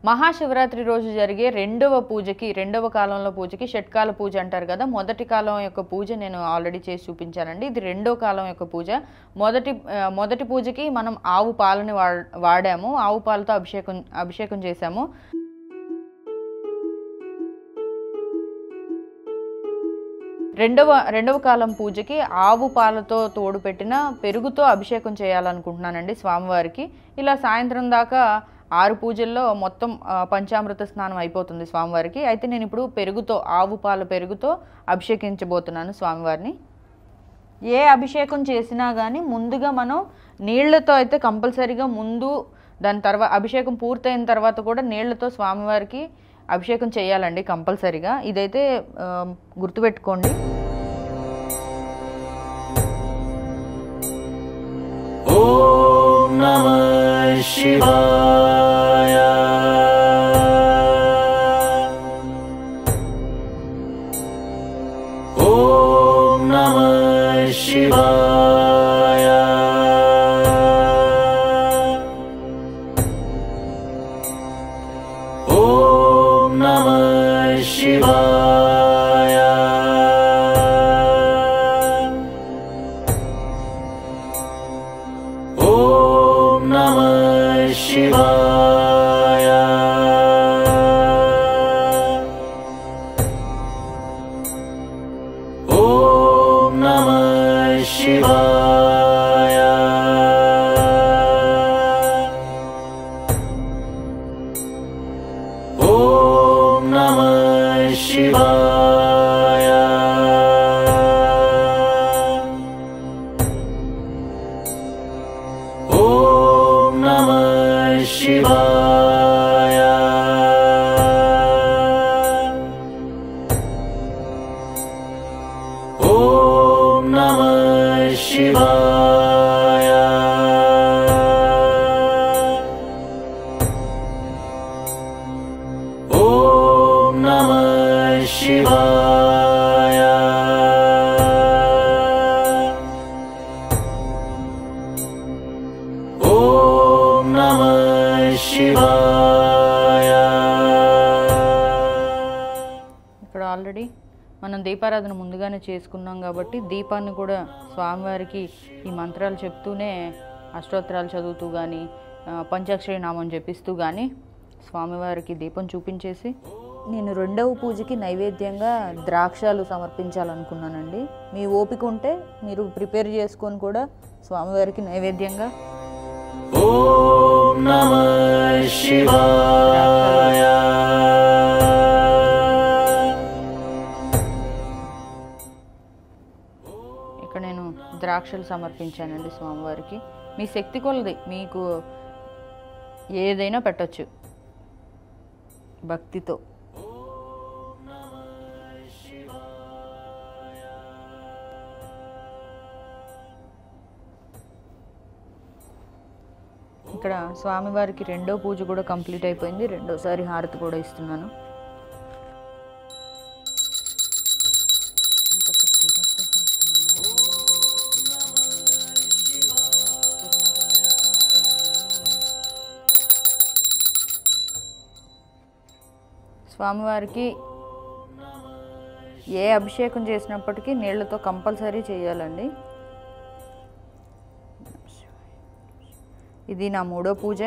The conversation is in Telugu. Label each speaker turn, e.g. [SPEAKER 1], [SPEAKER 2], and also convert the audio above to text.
[SPEAKER 1] మహాశివరాత్రి రోజు జరిగే రెండవ కాలంలో పూజకి షట్కాల పూజ అంటారు కదా. మొదటి కాలం యొక్క పూజ నేను ఆల్రెడీ చేసి చూపించానండి. ఇది రెండో కాలం యొక్క పూజ. మొదటి పూజకి మనం ఆవు పాలని వాడాము. ఆవు పాలతో అభిషేకం చేశాము. రెండవ కాలం పూజకి ఆవు పాలతో తోడు పెట్టిన పెరుగుతో అభిషేకం చేయాలనుకుంటున్నానండి స్వామివారికి. ఇలా సాయంత్రం దాకా 6 పూజల్లో మొత్తం పంచామృత స్నానం అయిపోతుంది స్వామివారికి. అయితే నేను ఇప్పుడు ఆవు పాల పెరుగుతో అభిషేకించబోతున్నాను స్వామివారిని. ఏ అభిషేకం చేసినా కానీ ముందుగా మనం నీళ్లతో అయితే కంపల్సరీగా దాని తర్వాత అభిషేకం పూర్తయిన తర్వాత కూడా నీళ్లతో స్వామివారికి అభిషేకం చేయాలండి కంపల్సరీగా. ఇదైతే గుర్తుపెట్టుకోండి. ఓం నమః శివాయ. ఓం నమః శివాయ. ఓం నమః శివాయ. ఓం నమః శివాయ. ఓం నమః శివాయ. ఓం నమః శివాయ. ఓం నమః శివాయ. ఓం నమః శివాయ. ఓం నమః శివాయ. ఓం నమః శివాయ. ఇక్కడ ఆల్రెడీ మనం దీపారాధన ముందుగానే చేసుకున్నాం కాబట్టి దీపాన్ని కూడా స్వామివారికి ఈ మంత్రాలు చెప్తూనే అష్టోత్తరాలు చదువుతూ కానీ పంచాక్షరి నామం జపిస్తూ కానీ స్వామివారికి దీపం చూపించేసి నేను రెండవ పూజకి నైవేద్యంగా ద్రాక్షాలు సమర్పించాలనుకున్నానండి. మీ ఓపిక ఉంటే మీరు ప్రిపేర్ చేసుకొని కూడా స్వామివారికి నైవేద్యంగా. ఓం నమః శివాయ. ఇక్కడ నేను ద్రాక్షలు సమర్పించానండి స్వామివారికి. మీ శక్తి కొలది మీకు ఏదైనా పెట్టచ్చు భక్తితో. ఇక్కడ స్వామివారికి రెండో పూజ కూడా కంప్లీట్ అయిపోయింది. రెండోసారి హారతి కూడా ఇస్తున్నాను. స్వామివారికి ఏ అభిషేకం చేసినప్పటికీ నీళ్లతో కంపల్సరీ చేయాలండి. ఇది నా 3వ పూజ.